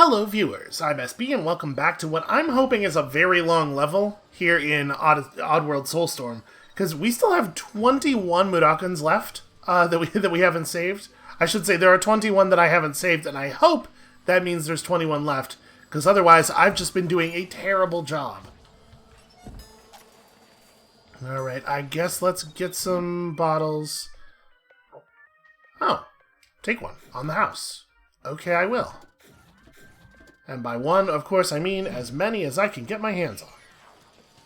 Hello viewers, I'm SB and welcome back to what I'm hoping is a very long level here in Oddworld Soulstorm, because we still have 21 mudokons left that we haven't saved. I should say there are 21 that I haven't saved, and I hope that means there's 21 left, because otherwise I've just been doing a terrible job. Alright, I guess let's get some bottles. Oh, take one on the house. Okay, I will. And by one, of course, I mean as many as I can get my hands on.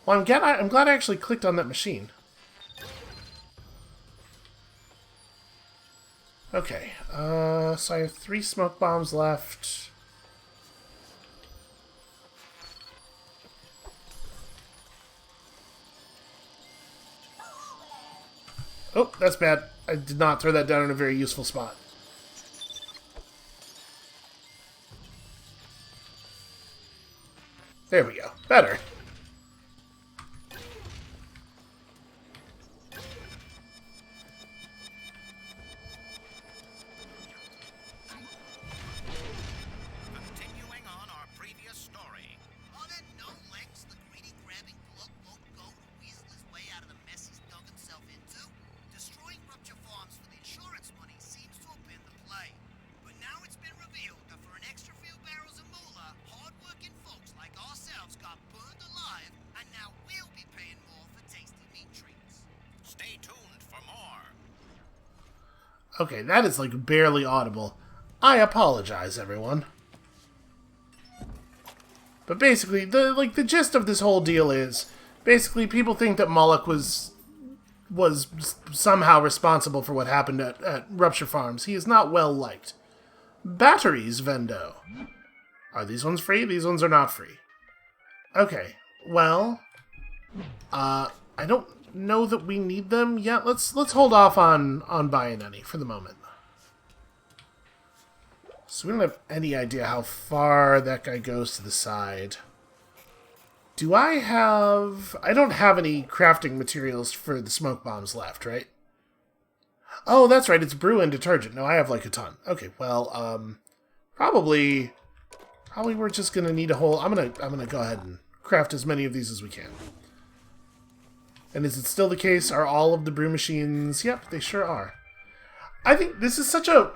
Well, I'm glad I actually clicked on that machine. Okay, so I have 3 smoke bombs left. Oh, that's bad. I did not throw that down in a very useful spot. There we go. Better. Continuing on our previous story. On that known lengths, the greedy grabbing glug won't go to weasel his way out of the mess he's dug himself into. Destroying rupture farms for the insurance money seems to have been the play. But now it's been revealed that for an extra few barrels of moolah, hard-working folks like ourselves got burned alive, and now we'll be paying more for tasty meat treats. Stay tuned for more. Okay, that is like barely audible. I apologize, everyone. But basically, the gist of this whole deal is, basically people think that Moloch was somehow responsible for what happened at Rupture Farms. He is not well liked. Batteries, Vendo. Are these ones free? These ones are not free. Okay, well, I don't know that we need them yet. Let's hold off on buying any for the moment. So we don't have any idea how far that guy goes to the side. Do I have... I don't have any crafting materials for the smoke bombs left, right? Oh, that's right, it's brew and detergent. No, I have like a ton. Okay, well, probably we're just gonna need a whole... I'm gonna go ahead and craft as many of these as we can. And is it still the case? Are all of the brew machines... Yep, they sure are. I think this is such a...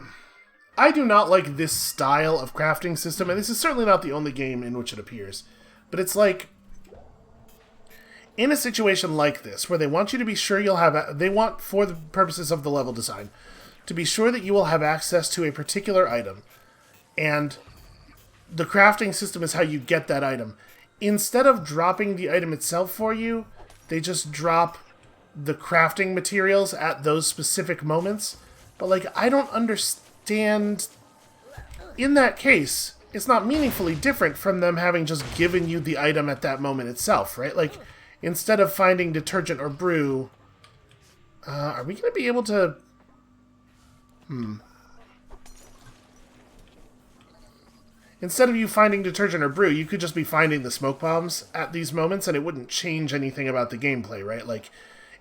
I do not like this style of crafting system, and this is certainly not the only game in which it appears. But it's like... in a situation like this, where they want you to be sure you'll have... They want, for the purposes of the level design, to be sure that you will have access to a particular item. And the crafting system is how you get that item. Instead of dropping the item itself for you, they just drop the crafting materials at those specific moments. But, like, I don't understand... In that case, it's not meaningfully different from them having just given you the item at that moment itself, right? Like, instead of finding detergent or brew, are we going to be able to... Instead of you finding detergent or brew, you could just be finding the smoke bombs at these moments, and it wouldn't change anything about the gameplay, right? Like,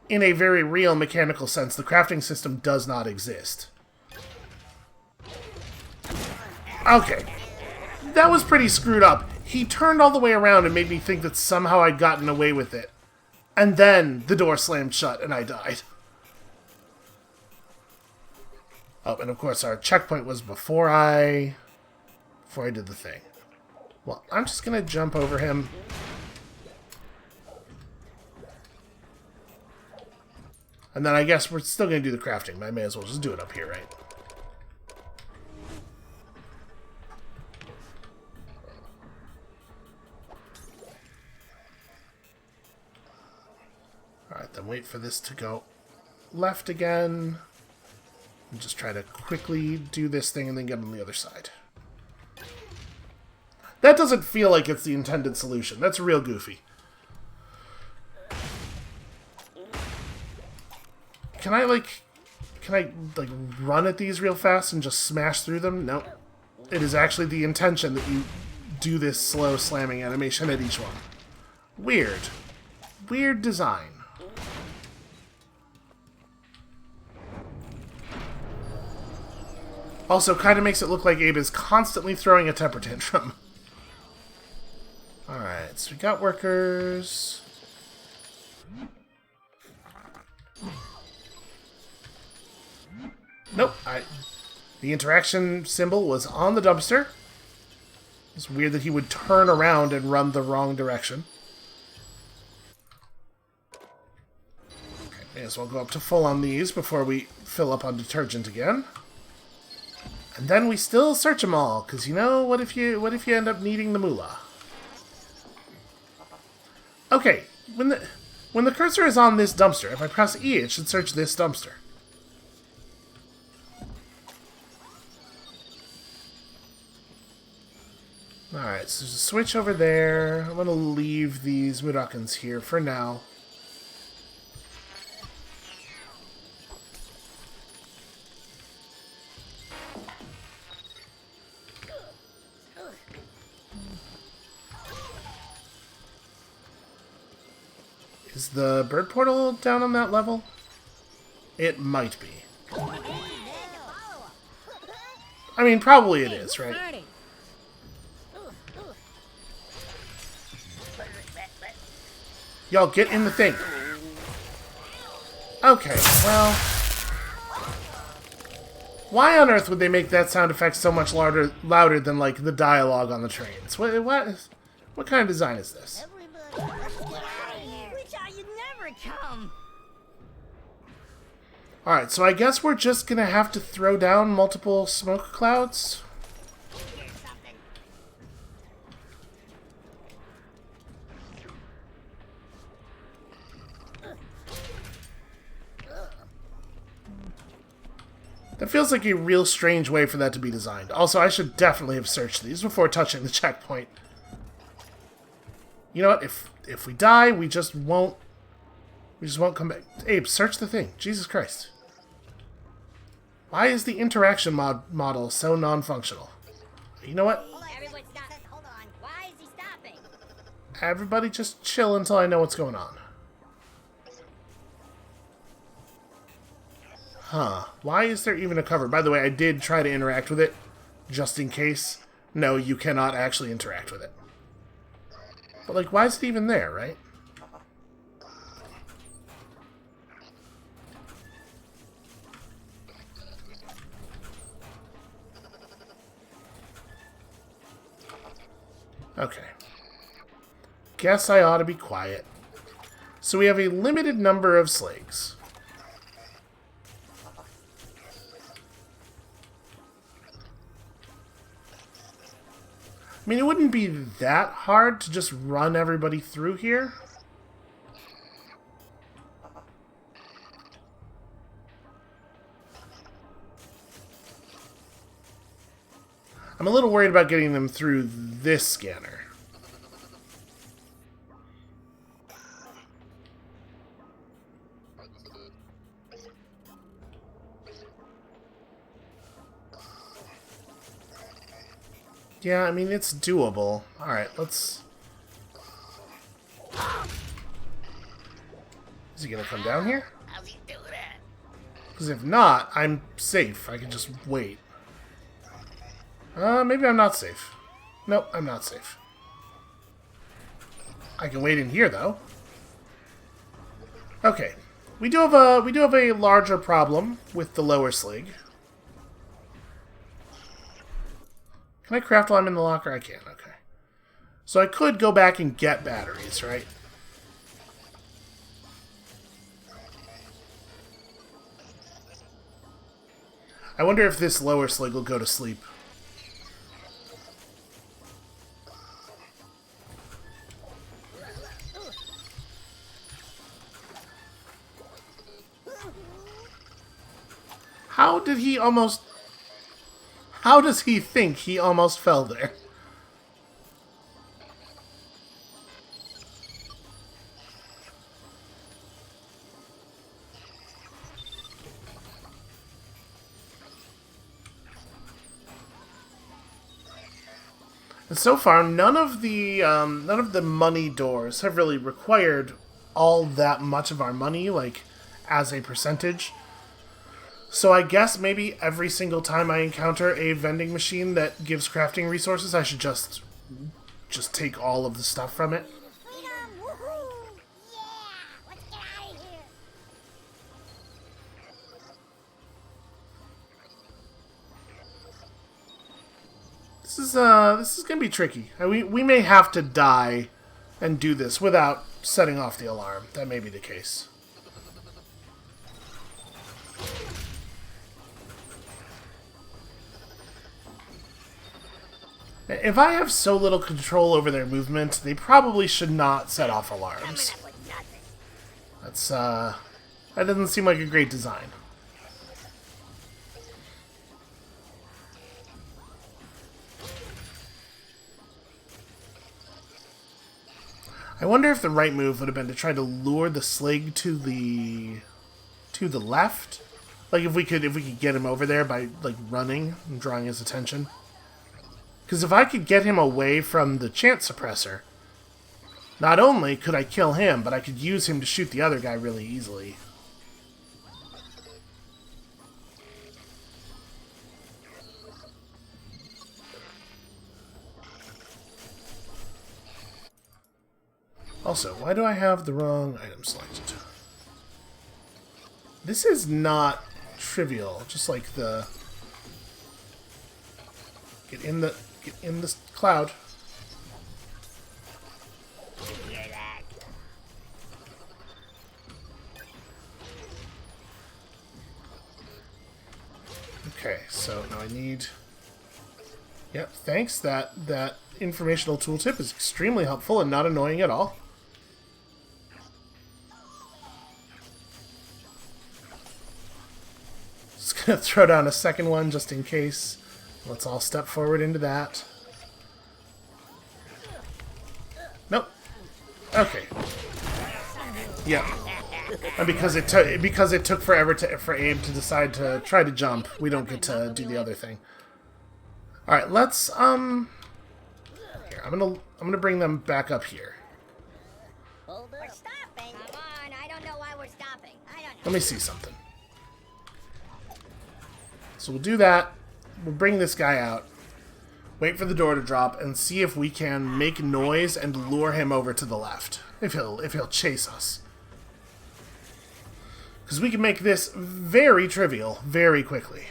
in a very real mechanical sense, the crafting system does not exist. Okay. That was pretty screwed up. He turned all the way around and made me think that somehow I'd gotten away with it. And then the door slammed shut and I died. Oh, and of course our checkpoint was before I did the thing. Well, I'm just gonna jump over him. And then I guess we're still gonna do the crafting, but I may as well just do it up here, right? Alright, then wait for this to go left again. And just try to quickly do this thing and then get on the other side. That doesn't feel like it's the intended solution. That's real goofy. Can I run at these real fast and just smash through them? Nope. It is actually the intention that you do this slow slamming animation at each one. Weird. Weird design. Also, kind of makes it look like Abe is constantly throwing a temper tantrum. Alright, so we got workers. Nope, the interaction symbol was on the dumpster. It's weird that he would turn around and run the wrong direction. Okay, may as well go up to full on these before we fill up on detergent again. And then we still search them all, because you know, what if you end up needing the moolah? Okay, when the cursor is on this dumpster, if I press E, it should search this dumpster. Alright, so there's a switch over there. I'm going to leave these mudokons here for now. Is the bird portal down on that level? It might be. I mean, probably it is, right? Y'all get in the thing. Okay, well... Why on earth would they make that sound effect so much louder than, like, the dialogue on the trains? What kind of design is this? Alright, so I guess we're just gonna have to throw down multiple smoke clouds? That feels like a real strange way for that to be designed. Also, I should definitely have searched these before touching the checkpoint. You know what? If we die, we just won't come back. Abe, search the thing. Jesus Christ. Why is the interaction model so non-functional? You know what? Hold on. Why is he stopping? Everybody just chill until I know what's going on. Huh. Why is there even a cover? By the way, I did try to interact with it, just in case. No, you cannot actually interact with it. But, like, why is it even there, right? Okay. Guess I ought to be quiet. So we have a limited number of slags. I mean, it wouldn't be that hard to just run everybody through here. I'm a little worried about getting them through this scanner. Yeah, I mean, it's doable. Alright, let's... Is he gonna come down here? How's he do that? Because if not, I'm safe. I can just wait. Maybe I'm not safe. Nope, I'm not safe. I can wait in here, though. Okay. We do have a larger problem with the lower slig. Can I craft while I'm in the locker? I can, okay. So I could go back and get batteries, right? I wonder if this lower slig will go to sleep. How did he almost... How does he think he almost fell there? And so far, none of the money doors have really required all that much of our money, like, as a percentage. So I guess maybe every single time I encounter a vending machine that gives crafting resources, I should just take all of the stuff from it. Freedom! Woohoo! Yeah! Let's get out of here! This is gonna be tricky. We may have to die and do this without setting off the alarm. That may be the case. If I have so little control over their movement, they probably should not set off alarms. Coming up with nothing. That doesn't seem like a great design. I wonder if the right move would have been to try to lure the Slig to the left. Like if we could get him over there by like running and drawing his attention. Because if I could get him away from the chant suppressor, not only could I kill him, but I could use him to shoot the other guy really easily. Also, why do I have the wrong item selected? This is not trivial, just like the... Get in this cloud. Okay, so now I need... Yep, thanks. That informational tooltip is extremely helpful and not annoying at all. Just gonna throw down a second one just in case. Let's all step forward into that. Nope. Okay. Yeah. And because it took forever for Abe to decide to try to jump, we don't get to do the other thing. All right, let's here. I'm gonna bring them back up here. Hold up. We're stopping. Come on, I don't know why we're stopping. I don't know. Let me see something. So we'll do that. We'll bring this guy out. Wait for the door to drop and see if we can make noise and lure him over to the left. If he'll chase us. Because we can make this very trivial very quickly.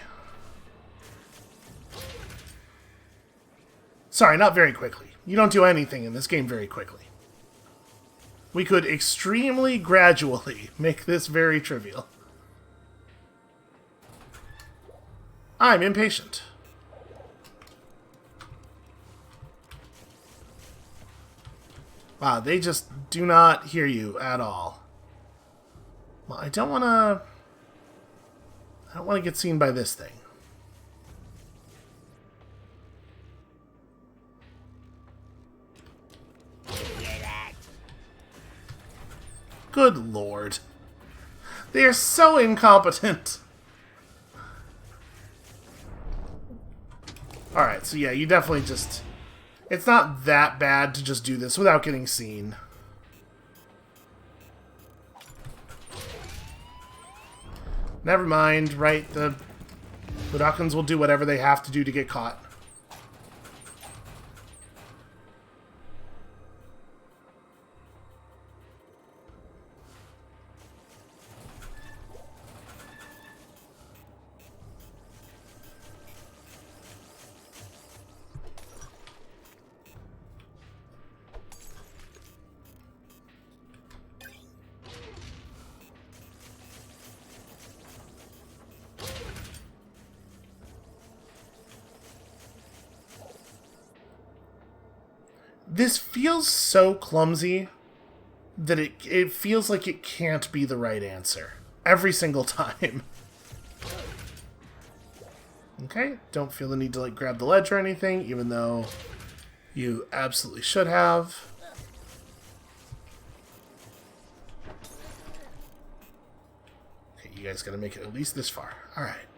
Sorry, not very quickly. You don't do anything in this game very quickly. We could extremely gradually make this very trivial. I'm impatient. Wow, they just do not hear you at all. Well, I don't want to get seen by this thing. Good lord. They are so incompetent. Alright, so yeah, you definitely just... It's not that bad to just do this without getting seen. Never mind, right? The mudokons will do whatever they have to do to get caught. This feels so clumsy that it feels like it can't be the right answer. Every single time. Okay, don't feel the need to like grab the ledge or anything, even though you absolutely should have. Okay, you guys gotta make it at least this far. Alright.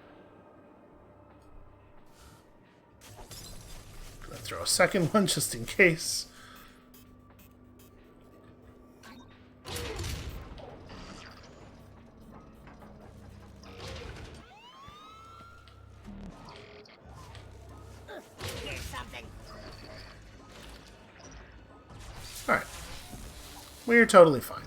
Gonna throw a second one just in case. We're totally fine.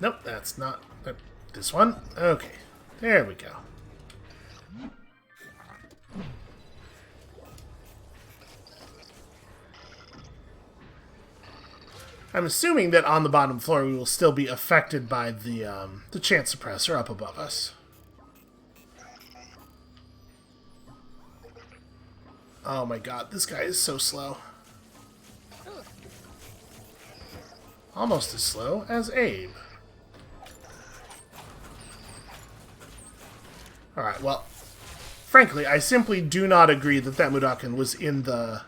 Nope, that's not this one. Okay, there we go. I'm assuming that on the bottom floor we will still be affected by the chant suppressor up above us. Oh my god, this guy is so slow. Almost as slow as Abe. Alright, well, frankly, I simply do not agree that that mudokon was in the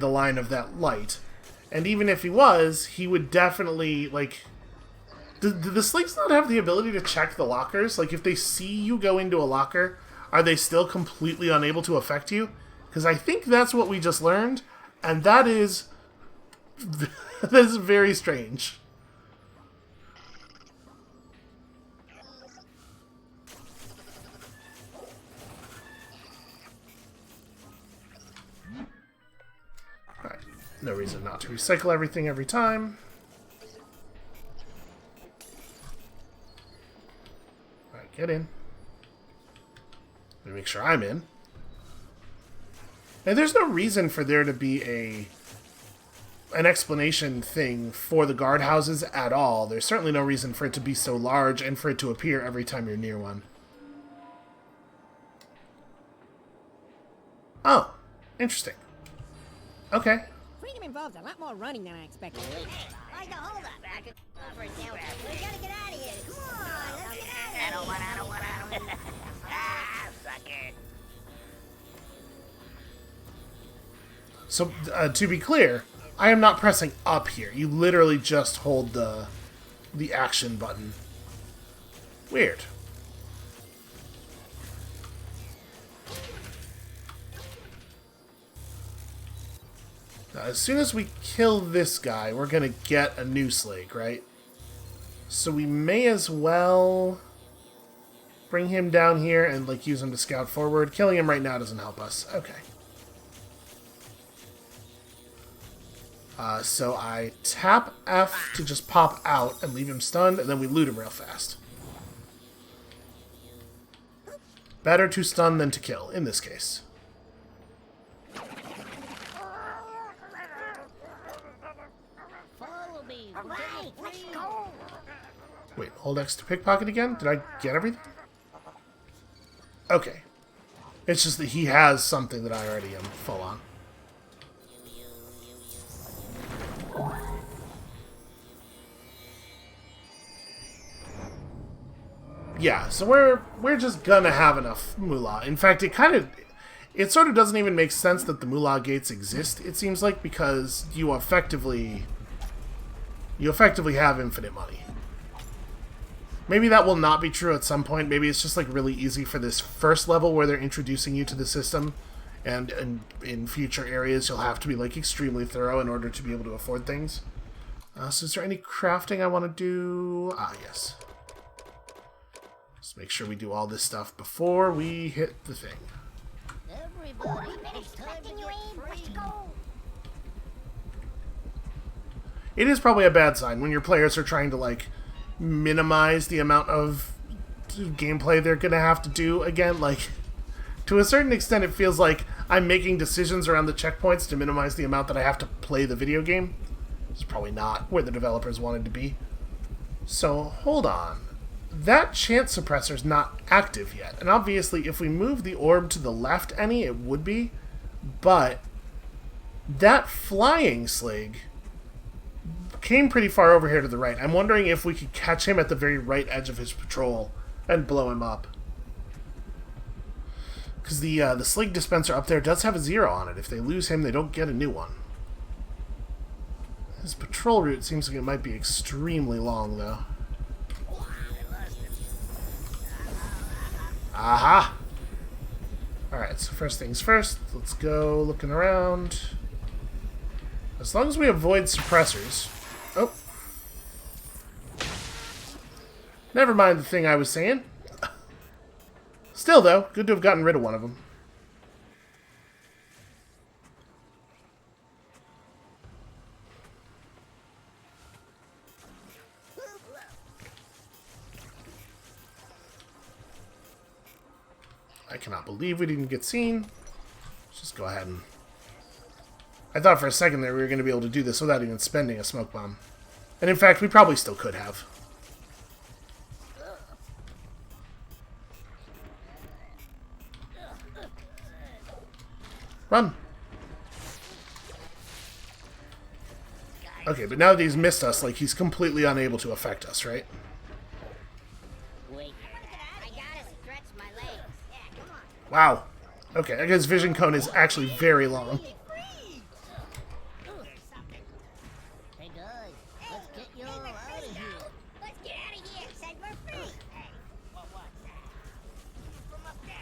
line of that light. And even if he was, he would definitely, like... Do the sligs not have the ability to check the lockers? Like, if they see you go into a locker, are they still completely unable to affect you? Because I think that's what we just learned, and that is... that is very strange. Alright, no reason not to recycle everything every time. Alright, get in. Let me make sure I'm in. And there's no reason for there to be an explanation thing for the guardhouses at all. There's certainly no reason for it to be so large and for it to appear every time you're near one. Oh, interesting. Okay. Freedom involves a lot more running than I expected. Like, hold up. Back it up for a sandwich. We gotta get out of here. Come on, let's get out of here. I don't want. Ah, sucker. So, to be clear, I am not pressing up here. You literally just hold the action button. Weird. Now, as soon as we kill this guy, we're gonna get a new slag, right? So we may as well bring him down here and, like, use him to scout forward. Killing him right now doesn't help us. Okay. So I tap F to just pop out and leave him stunned, and then we loot him real fast. Better to stun than to kill, in this case. Follow me. Right, let's go. Wait, hold X to pickpocket again? Did I get everything? Okay. It's just that he has something that I already am full on. Yeah, so we're just gonna have enough moolah. In fact, it sort of doesn't even make sense that the moolah gates exist, it seems like, because you effectively have infinite money. Maybe that will not be true at some point. Maybe it's just like really easy for this first level where they're introducing you to the system, and in future areas you'll have to be like extremely thorough in order to be able to afford things. So is there any crafting I want to do? Ah, yes. Just make sure we do all this stuff before we hit the thing. Everybody, We've been it's time to expecting you, get Abe. Let's free. go. It is probably a bad sign when your players are trying to, like, minimize the amount of gameplay they're going to have to do again. Like, to a certain extent, it feels like I'm making decisions around the checkpoints to minimize the amount that I have to play the video game. It's probably not where the developers wanted to be. So, hold on. That chant suppressor's not active yet. And obviously, if we move the orb to the left any, it would be. But that flying slig came pretty far over here to the right. I'm wondering if we could catch him at the very right edge of his patrol and blow him up. Because the slig dispenser up there does have a 0 on it. If they lose him, they don't get a new one. His patrol route seems like it might be extremely long, though. Aha! Alright, so first things first, let's go looking around. As long as we avoid suppressors... Oh. Never mind the thing I was saying. Still, though, good to have gotten rid of one of them. I cannot believe we didn't get seen. Let's just go ahead and... I thought for a second that we were going to be able to do this without even spending a smoke bomb. And in fact, we probably still could have. Run! Okay, but now that he's missed us, like, he's completely unable to affect us, right? Wait. I gotta stretch my legs. Yeah, come on. Wow. Okay, I guess vision cone is actually very long. Hey guys, let's get you all out of here. Let's get out of here. Said we're free. Hey, what's that? From up there.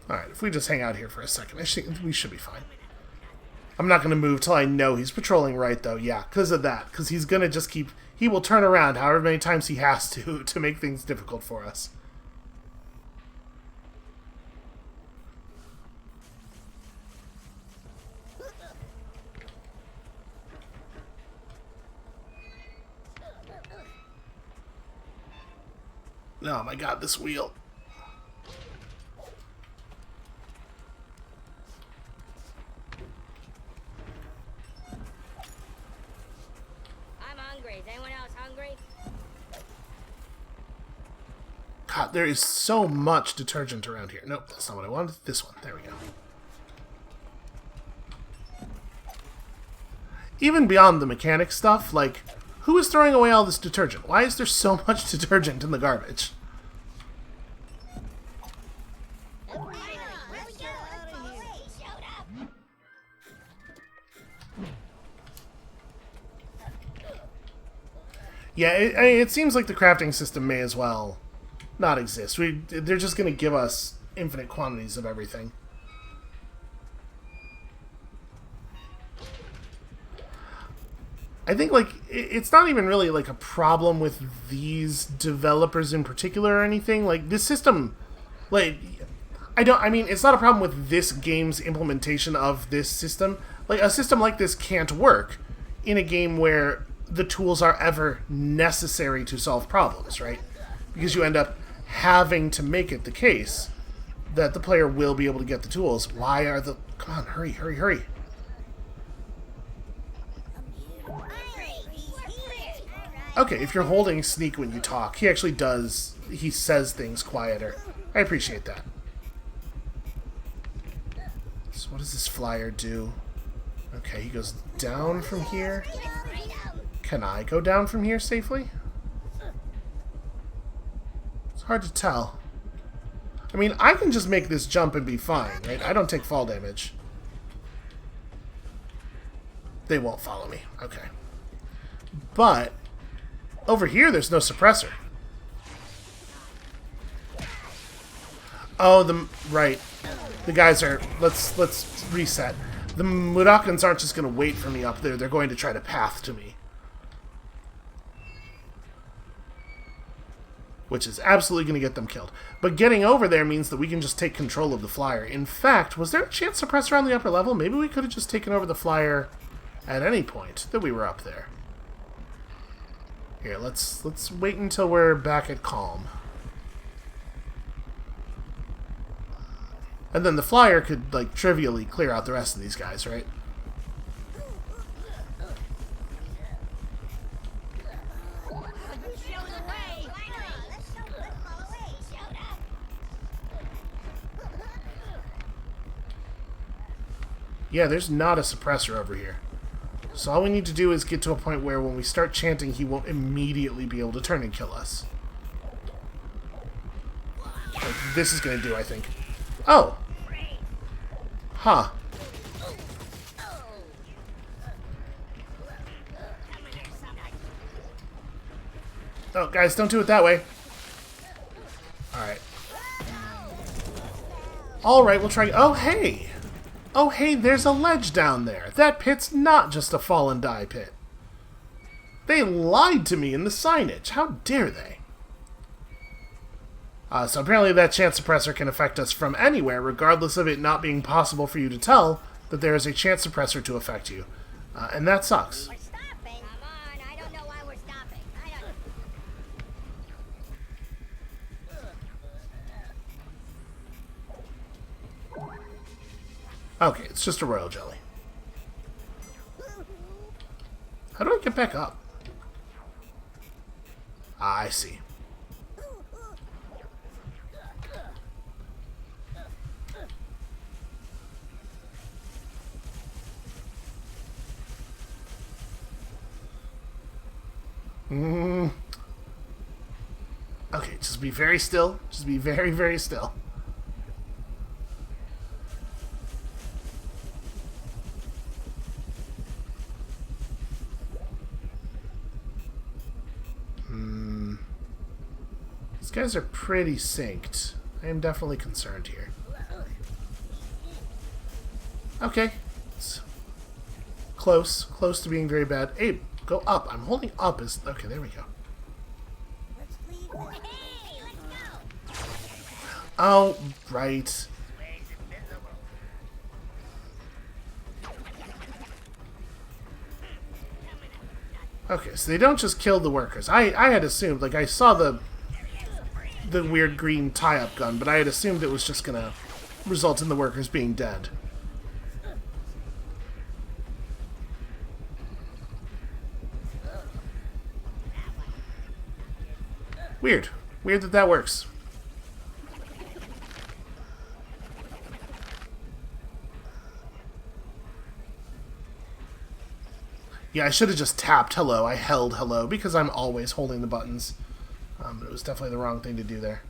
Alright, if we just hang out here for a second, we should be fine. I'm not going to move till I know he's patrolling right, though. Yeah, because of that. Because he's going to just keep... He will turn around however many times he has to make things difficult for us. Oh my god, this wheel. I'm hungry. Is anyone else hungry? God, there is so much detergent around here. Nope, that's not what I wanted. This one. There we go. Even beyond the mechanic stuff, like, who is throwing away all this detergent? Why is there so much detergent in the garbage? Yeah, it seems like the crafting system may as well not exist. They're just going to give us infinite quantities of everything. I think, like, it's not even really, like, a problem with these developers in particular or anything. Like, this system, like, I mean, it's not a problem with this game's implementation of this system. Like, a system like this can't work in a game where the tools are ever necessary to solve problems, right? Because you end up having to make it the case that the player will be able to get the tools. Why are the... Come on, hurry, hurry, hurry. Okay, if you're holding sneak when you talk, he actually does... He says things quieter. I appreciate that. So what does this flyer do? Okay, he goes down from here. Can I go down from here safely? It's hard to tell. I mean, I can just make this jump and be fine, right? I don't take fall damage. They won't follow me. Okay. But over here, there's no suppressor. Oh, right. The guys are... Let's reset. The mudokons aren't just going to wait for me up there. They're going to try to path to me. Which is absolutely going to get them killed. But getting over there means that we can just take control of the flyer. In fact, was there a chance suppressor on the upper level? Maybe we could have just taken over the flyer at any point that we were up there. Here, let's wait until we're back at calm. And then the flyer could, like, trivially clear out the rest of these guys, right? Yeah, there's not a suppressor over here. So all we need to do is get to a point where when we start chanting, he won't immediately be able to turn and kill us. Like this is going to do, I think. Oh! Huh. Oh, guys, don't do it that way. Alright. Alright, we'll try... Oh, hey! Oh, hey, there's a ledge down there. That pit's not just a fall and die pit. They lied to me in the signage. How dare they? So apparently that chance suppressor can affect us from anywhere, regardless of it not being possible for you to tell that there is a chance suppressor to affect you. And that sucks. We're stopping. Come on, I don't know why we're stopping. Okay, it's just a royal jelly. How do I get back up? Ah, I see. Okay, just be very still. Just be very, very still. These guys are pretty synced. I am definitely concerned here. Okay. It's close. Close to being very bad. Abe, go up. I'm holding up as... Okay, there we go. Hey, let's go. Oh, right. Okay, so they don't just kill the workers. I had assumed, like, I saw the weird green tie-up gun, but I had assumed it was just gonna result in the workers being dead. Weird. Weird that that works. Yeah, I should have just tapped hello. I held hello because I'm always holding the buttons. But it was definitely the wrong thing to do there.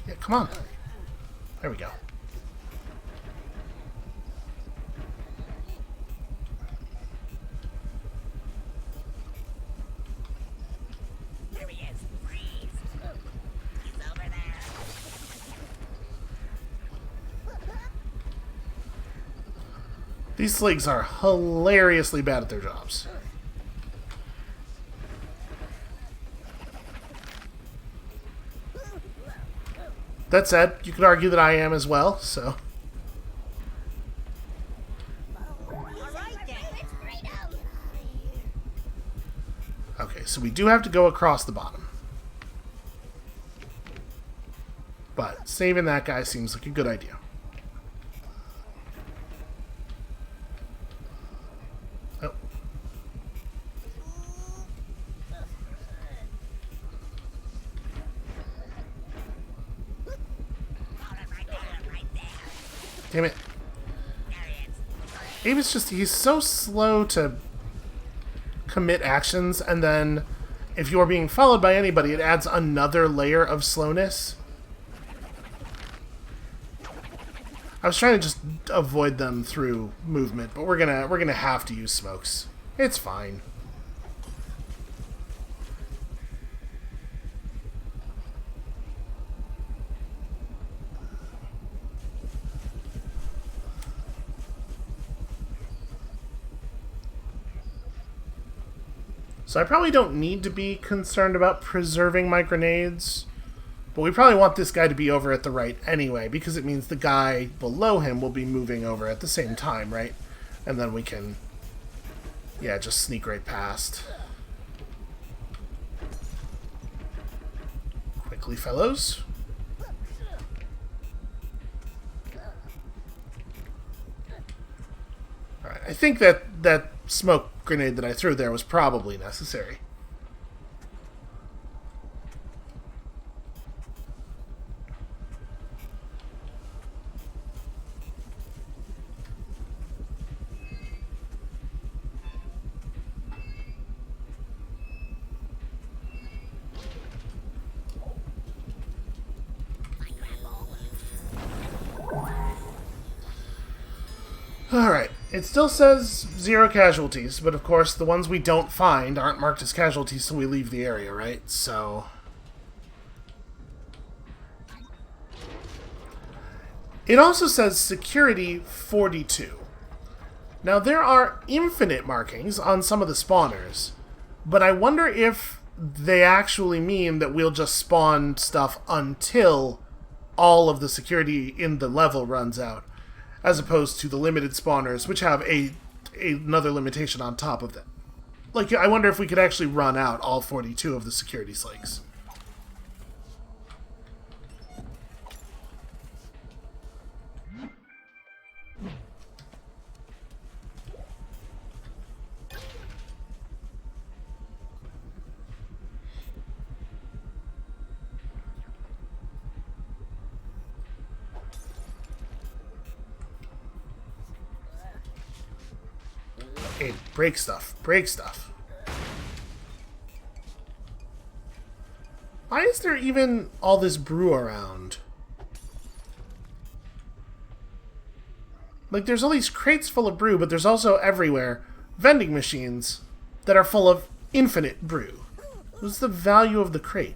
Yeah, come on. There we go. There he is. Freeze. He's over there. These sligs are hilariously bad at their jobs. That said, you could argue that I am as well, so... Okay, so we do have to go across the bottom. But saving that guy seems like a good idea. Oh. Damn it. Abe is just, he's so slow to commit actions, and then if you're being followed by anybody, it adds another layer of slowness. I was trying to just avoid them through movement, but we're gonna have to use smokes. It's fine. So I probably don't need to be concerned about preserving my grenades, but we probably want this guy to be over at the right anyway, because it means the guy below him will be moving over at the same time, right? And then we can, yeah, just sneak right past. Quickly, fellows. Alright, I think that smoke grenade that I threw there was probably necessary. Alright, it still says 0 casualties, but of course the ones we don't find aren't marked as casualties till we leave the area, right? So... It also says security 42. Now there are infinite markings on some of the spawners, but I wonder if they actually mean that we'll just spawn stuff until all of the security in the level runs out, as opposed to the limited spawners, which have another limitation on top of them. Like, I wonder if we could actually run out all 42 of the security sligs. Hey, break stuff. Break stuff. Why is there even all this brew around? Like, there's all these crates full of brew, but there's also everywhere vending machines that are full of infinite brew. What's the value of the crate?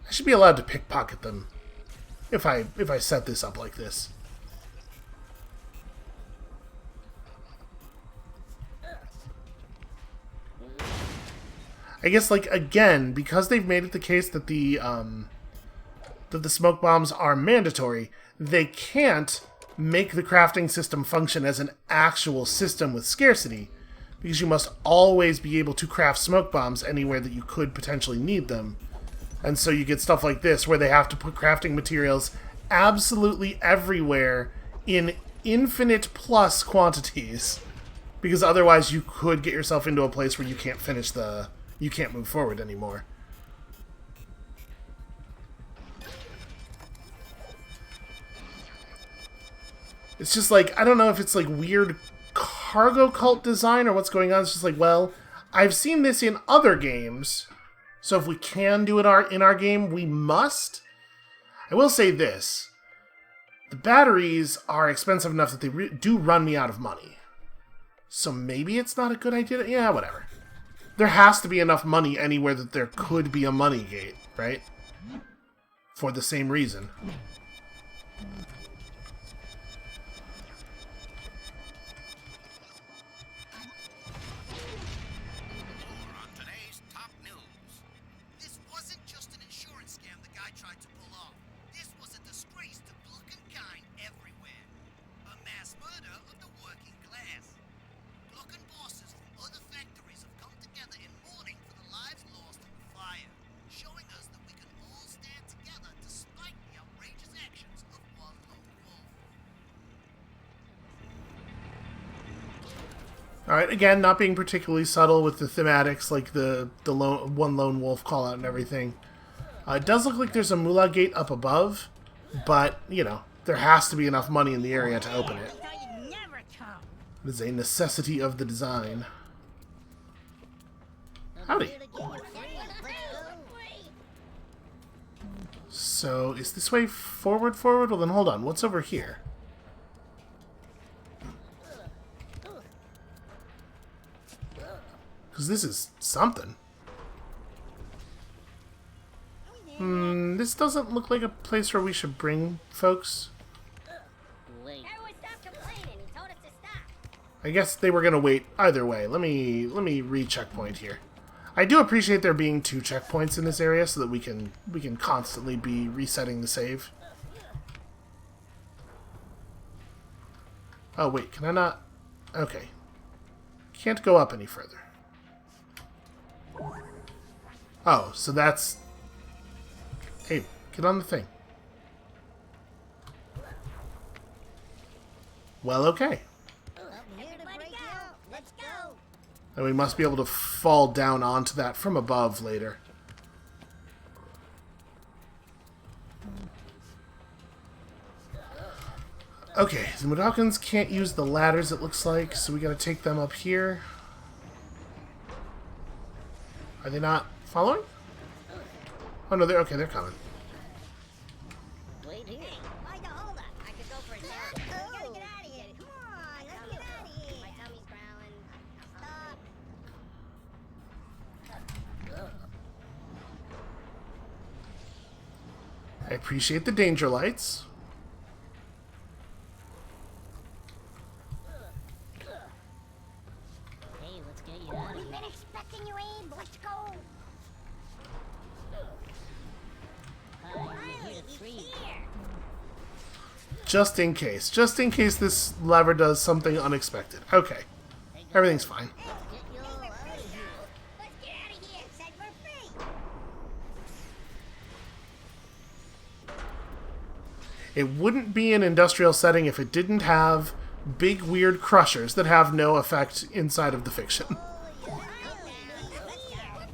I should be allowed to pickpocket them if I set this up like this. I guess, like, again, because they've made it the case that the smoke bombs are mandatory, they can't make the crafting system function as an actual system with scarcity, because you must always be able to craft smoke bombs anywhere that you could potentially need them. And so you get stuff like this, where they have to put crafting materials absolutely everywhere in infinite plus quantities, because otherwise you could get yourself into a place where you can't finish you can't move forward anymore. It's just like, I don't know if it's like weird cargo cult design or what's going on. It's just like, well, I've seen this in other games, so if we can do it in our game, we must. I will say this. The batteries are expensive enough that they do run me out of money. So maybe it's not a good idea. Yeah, whatever. There has to be enough money anywhere that there could be a money gate, right? For the same reason. On today's top news. This wasn't just an insurance scam the guy tried to pull off. This was a disgrace to Gluckenkind everywhere. A mass murder of the working class. Glucken bosses from other factories have come together in mourning for the lives lost in the fire, showing us that we can all stand together despite the outrageous actions of one lone wolf. Alright, again, not being particularly subtle with the thematics, like the one lone wolf call out and everything. It does look like there's a moolah gate up above, but, you know, there has to be enough money in the area to open it. It is a necessity of the design. Howdy. So, is this way forward? Well then, hold on. What's over here? Because this is something. This doesn't look like a place where we should bring folks. Wait. Everyone stop complaining. He told us to stop. I guess they were gonna wait either way. Let me re-checkpoint here. I do appreciate there being 2 checkpoints in this area so that we can constantly be resetting the save. Oh wait, can I not? Okay. Can't go up any further. Oh, so that's... Hey, get on the thing. Well, okay. Everybody go. Let's go. And we must be able to fall down onto that from above later. Okay, the mudokons can't use the ladders, it looks like, so we gotta take them up here. Are they not following? Oh no, they're coming. Wait here. Why the hold up? I could go for a nap. We gotta get out of here. Come on, let's get out of here. My tummy's growling. Stop. I appreciate the danger lights. Hey, let's get you out of We've here. been expecting you, Abe. Let's go. Hi, we're here to treat. Just in case this lever does something unexpected. Okay, everything's fine. Get you all out of here. Let's get out of here. Said we're free. It wouldn't be an industrial setting if it didn't have big weird crushers that have no effect inside of the fiction. We're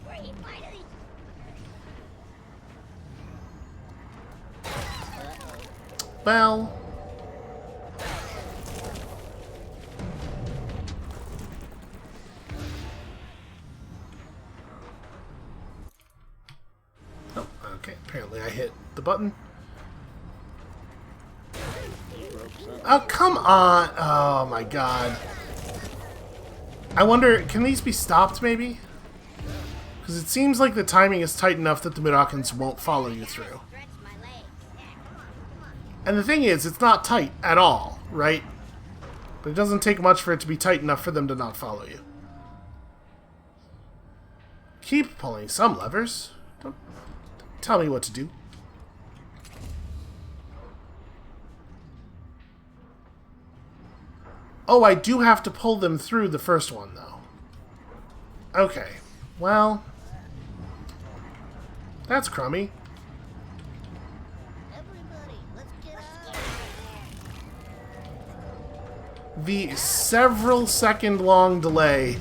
free. Finally. Well... Oh, okay. Apparently I hit the button. Oh, come on! Oh my god. I wonder, can these be stopped, maybe? Because it seems like the timing is tight enough that the mudokons won't follow you through. And the thing is, it's not tight at all, right? But it doesn't take much for it to be tight enough for them to not follow you. Keep pulling some levers. Don't tell me what to do. Oh, I do have to pull them through the first one, though. Okay. Well... That's crummy. Everybody, let's get out. The several second long delay.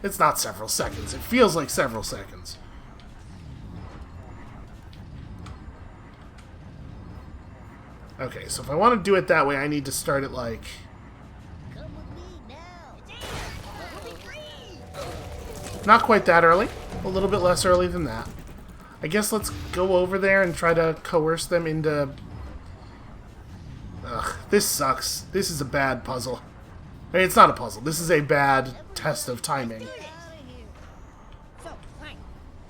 It's not several seconds. It feels like several seconds. Okay, so if I want to do it that way, I need to start it like... Come with me now. Not quite that early. A little bit less early than that. I guess let's go over there and try to coerce them into... Ugh, this sucks. This is a bad puzzle. I mean, it's not a puzzle. This is a bad test of timing. Get out of here. So, Frank,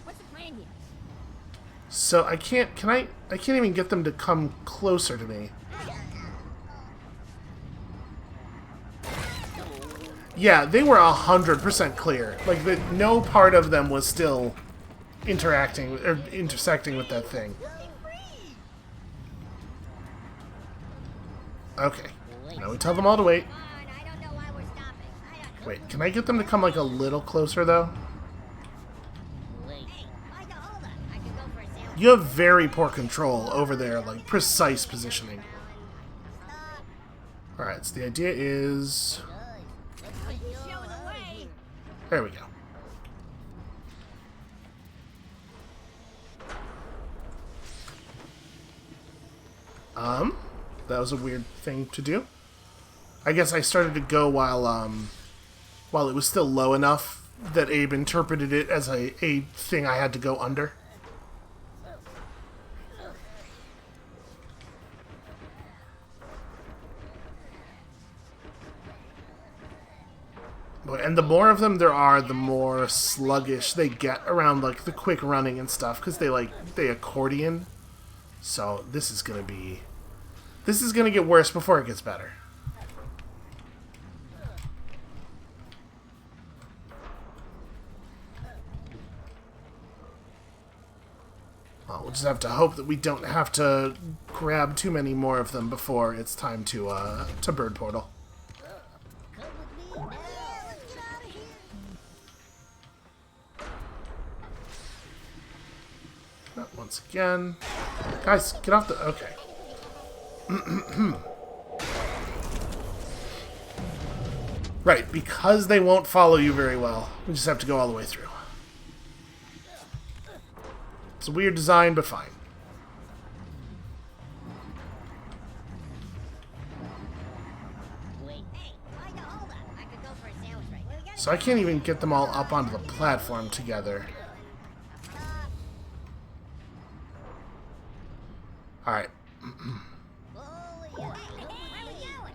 what's the plan here? So I can't... I can't even get them to come closer to me. Yeah, they were 100% clear. Like, no part of them was still interacting or intersecting with that thing. Okay. Now we tell them all to wait. Come on, I don't know why we're stopping. Wait, can I get them to come like a little closer though? Wait. Hey, Micah, hold up. I could go for a sandwich. You have very poor control over their like precise positioning. Stop. Alright, so the idea is... Guys, let's get you Show out the of way. here. There we go. That was a weird thing to do. I guess I started to go while it was still low enough that Abe interpreted it as a thing I had to go under. And the more of them there are, the more sluggish they get around like the quick running and stuff, because they accordion. So this is gonna get worse before it gets better. Well, we'll just have to hope that we don't have to grab too many more of them before it's time to bird portal. Come with me now. Let's get out of here. Once again, guys, get off the... Okay. Right, because they won't follow you very well, we just have to go all the way through. It's a weird design, but fine. Wait. Hey, Micah, hold up. I could go for a sandwich right now. So I can't even get them all up onto the platform together. Alright. Oh, yeah. Where are we going?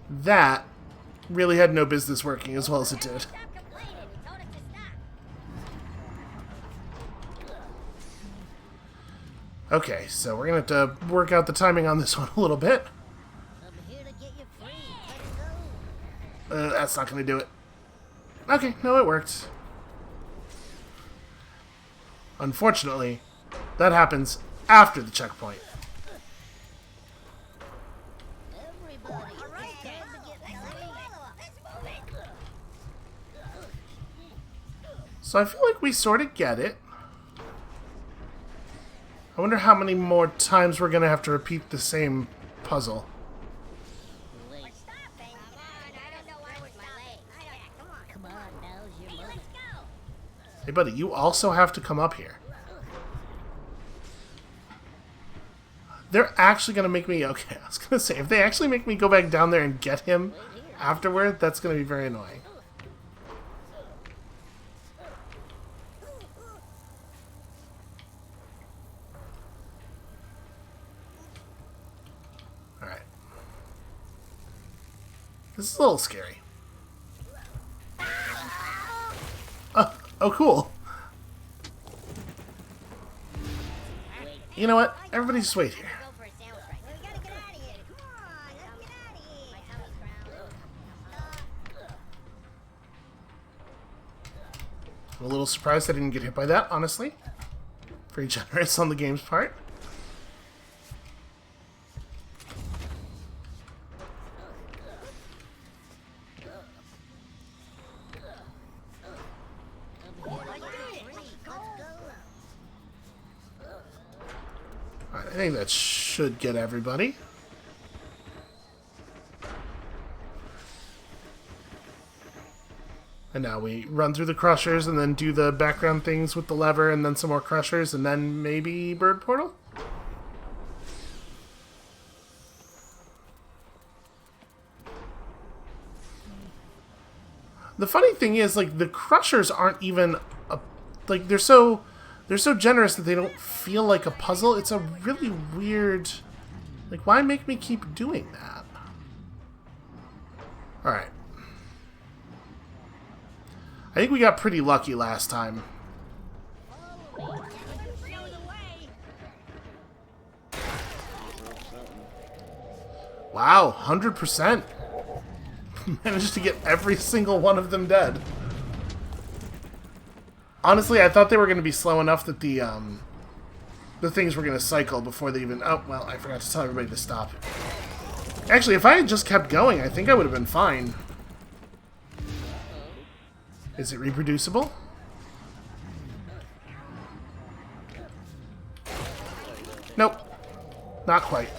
That really had no business working as well as it did. Stop complaining. We told it to stop. Okay, so we're gonna have to work out the timing on this one a little bit. I'm here to get you free. Let's go. That's not gonna do it. Okay, no, it worked. Unfortunately, that happens after the checkpoint. Everybody, All right, it's time to get let's free. let's move it. So I feel like we sort of get it. I wonder how many more times we're gonna have to repeat the same puzzle. Wait. We're stopping. Come on, I don't know why we're stopping. Come on. Come on, now's your Hey, moment. let's go. Hey buddy, you also have to come up here. they're actually going to make me... Okay, I was going to say, if they actually make me go back down there and get him afterward, that's going to be very annoying. Alright. This is a little scary. Oh, cool. You know what? Everybody just wait here. Go for a sandwich right now. We gotta get out of here. Come on, let's get out of here. My tummy's growling. I'm a little surprised I didn't get hit by that, honestly. Very generous on the game's part. Alright, I think that should get everybody. And now we run through the crushers and then do the background things with the lever and then some more crushers and then maybe bird portal? The funny thing is, like, the crushers aren't even like, they're so generous that they don't feel like a puzzle. It's a really weird... Like, why make me keep doing that? Alright. I think we got pretty lucky last time. Wow, 100%. Managed to get every single one of them dead. Honestly, I thought they were going to be slow enough that the things were going to cycle before they even... Oh, well, I forgot to tell everybody to stop. Actually, if I had just kept going, I think I would have been fine. Is it reproducible? Nope. Not quite.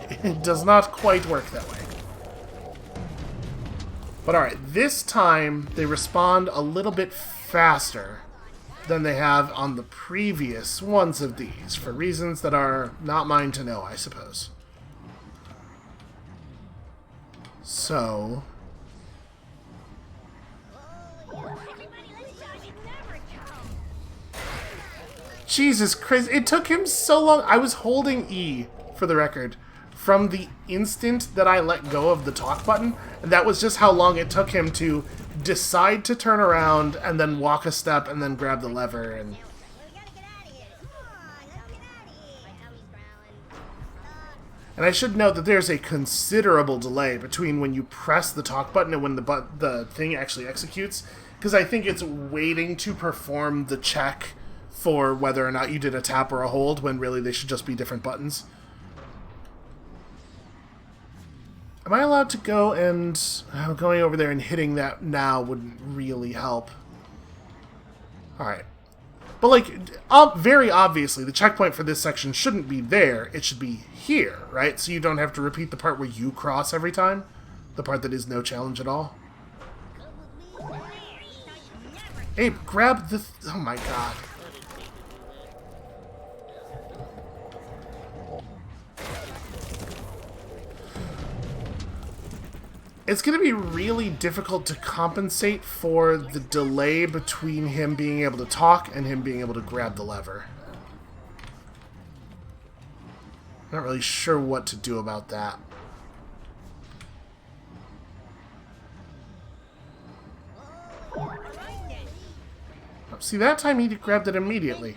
It does not quite work that way. But alright, this time they respond a little bit faster than they have on the previous ones of these, for reasons that are not mine to know, I suppose. So... Jesus Christ, it took him so long. I was holding E, for the record, from the instant that I let go of the talk button, and that was just how long it took him to decide to turn around and then walk a step and then grab the lever. And I should note that there's a considerable delay between when you press the talk button and when the thing actually executes, because I think it's waiting to perform the check for whether or not you did a tap or a hold, when really they should just be different buttons. Am I allowed to go and... going over there and hitting that now wouldn't really help. Alright. But, like, very obviously, the checkpoint for this section shouldn't be there. It should be here, right? So you don't have to repeat the part where you cross every time. The part that is no challenge at all. Abe, grab the... oh my god. It's going to be really difficult to compensate for the delay between him being able to talk and him being able to grab the lever. Not really sure what to do about that. See, that time he grabbed it immediately.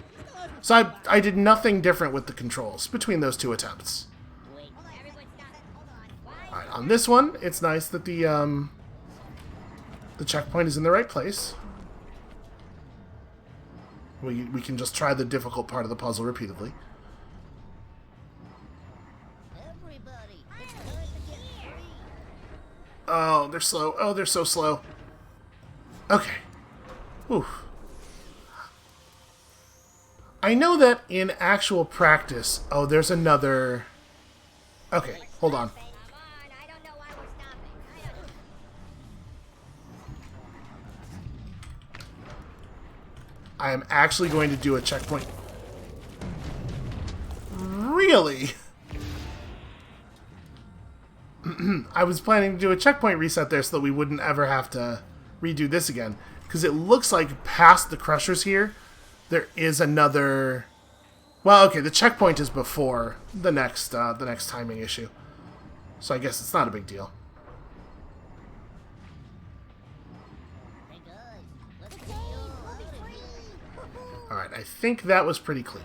So I did nothing different with the controls between those two attempts. Alright, on this one, it's nice that the checkpoint is in the right place. We can just try the difficult part of the puzzle repeatedly. Oh, they're slow. Oh, they're so slow. Okay. Oof. I know that in actual practice... Oh, there's another... Okay, hold on. I am actually going to do a checkpoint Really? I was planning to do a checkpoint reset there so that we wouldn't ever have to redo this again. Because it looks like past the crushers here, there is another... Well, okay, the checkpoint is before the next timing issue. So I guess it's not a big deal. Hey guys, let's get you. Alright, I think that was pretty clean.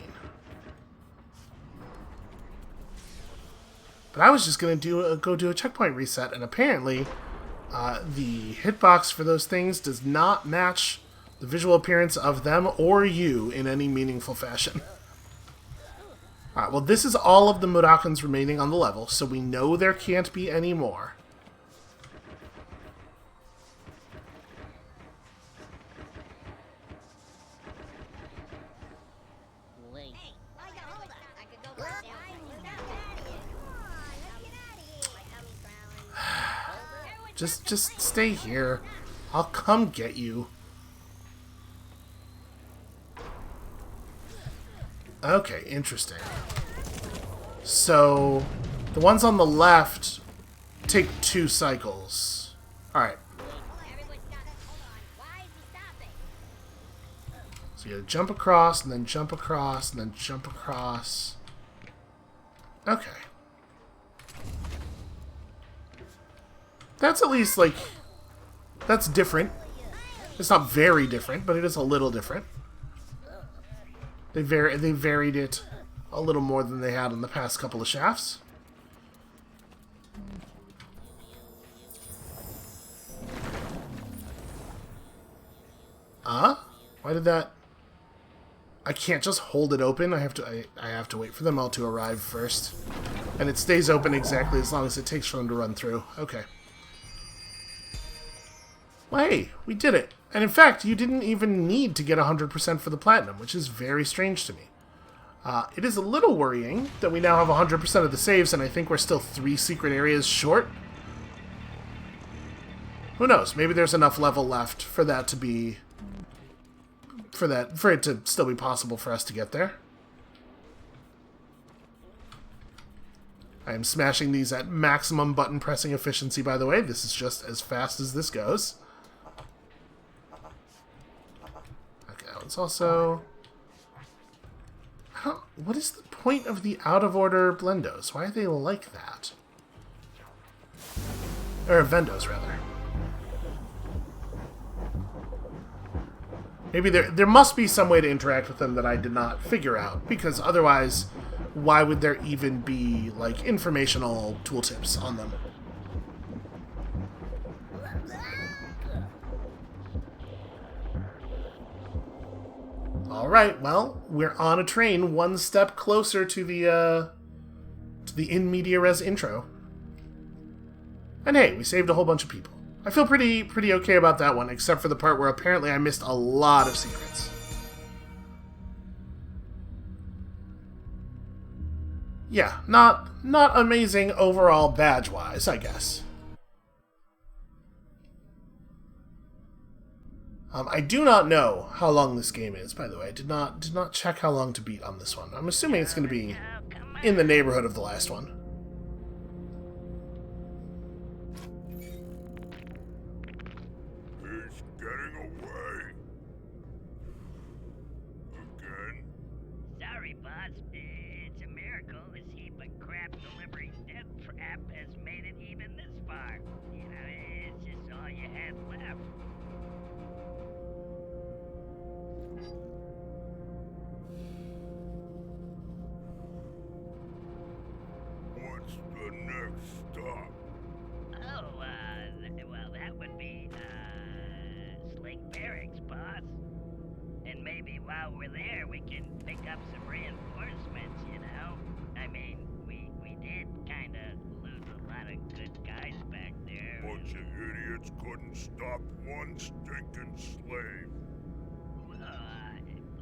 But I was just going to go do a checkpoint reset, and apparently the hitbox for those things does not match the visual appearance of them or you in any meaningful fashion. Alright, well this is all of the mudokons remaining on the level, so we know there can't be any more. Wait. Hey, I got hold of it. I could go for a sail. Let's get out of here. Come on, let's get out of here. My tummy's growling. Just stay here. I'll come get you. Okay, interesting. So, the ones on the left take 2 cycles. Alright, Everyone's got it. Hold on. Why is he stopping? so you gotta jump across, and then jump across, and then jump across. Okay. That's at least, like... That's different. It's not very different, but it is a little different. They varied it a little more than they had in the past couple of shafts. Why did that... I can't just hold it open. I have to wait for them all to arrive first. And it stays open exactly as long as it takes for them to run through. Okay. Well, hey, we did it. And in fact, you didn't even need to get 100% for the platinum, which is very strange to me. It is a little worrying that we now have 100% of the saves, and I think we're still 3 secret areas short. Who knows? Maybe there's enough level left for that to be... For it to still be possible for us to get there. I am smashing these at maximum button pressing efficiency, by the way. This is just as fast as this goes. Okay, that one's also... What is the point of the out-of-order blendos? Why are they like that? Or vendos, rather. Maybe there must be some way to interact with them that I did not figure out, because otherwise, why would there even be, like, informational tooltips on them? Alright, well, we're on a train one step closer to the in media res intro. And hey, we saved a whole bunch of people. I feel pretty okay about that one, except for the part where apparently I missed a lot of secrets. Yeah, not amazing overall badge-wise, I guess. I do not know how long this game is, by the way. I did not check how long to beat on this one. I'm assuming it's going to be in the neighborhood of the last one. He's getting away. Again? Sorry, boss. It's a miracle this heap of crap delivering death trap has made it even this far. You know, it's just all you had left. What's the next stop? Oh, well, that would be, Sling Barracks, boss. And maybe while we're there, we can pick up some reinforcements, you know? I mean, we did kinda lose a lot of good guys back there. Bunch of idiots couldn't stop one stinking slave.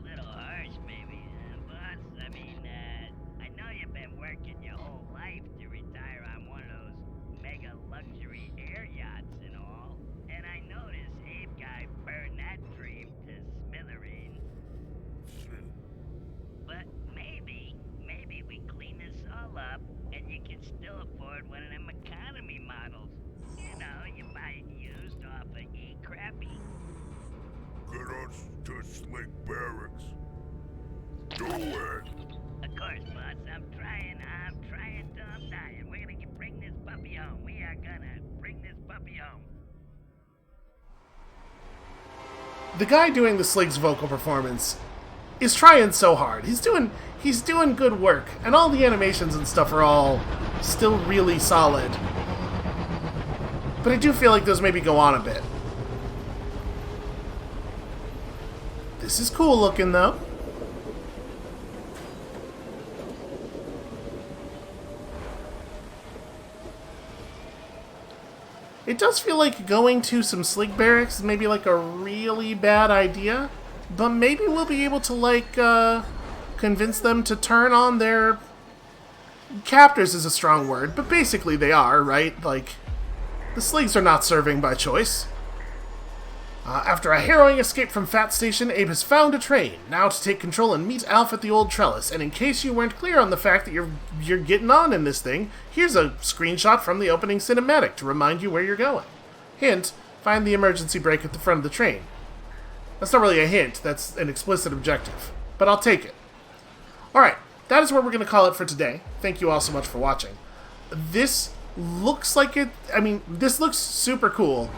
Little harsh, maybe, boss. I mean, I know you've been working your whole life to retire on one of those mega luxury air yachts and all. And I noticed Abe guy burned that dream to smithereens. But maybe we clean this us to Slig Barracks. Do it! Of course, boss. I'm trying till I'm dying. We're gonna bring this puppy home. We are gonna bring this puppy home. The guy doing the Slig's vocal performance is trying so hard. He's doing good work, and all the animations and stuff are all still really solid. But I do feel like those maybe go on a bit. This is cool looking, though. It does feel like going to some Slig Barracks is maybe like a really bad idea, but maybe we'll be able to, like, convince them to turn on their... Captors is a strong word, but basically they are, right? Like, the Sligs are not serving by choice. After a harrowing escape from Fat Station, Abe has found a train. Now to take control and meet Alf at the Old Trellis. And in case you weren't clear on the fact that you're getting on in this thing, here's a screenshot from the opening cinematic to remind you where you're going. Hint, find the emergency brake at the front of the train. That's not really a hint, that's an explicit objective. But I'll take it. Alright, that is where we're going to call it for today. Thank you all so much for watching. This looks like it... I mean, this looks super cool.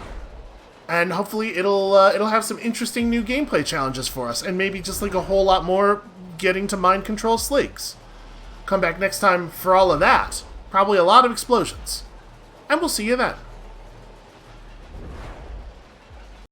And hopefully it'll have some interesting new gameplay challenges for us, and maybe just like a whole lot more getting to mind control Sligs. Come back next time for all of that. Probably a lot of explosions. And we'll see you then.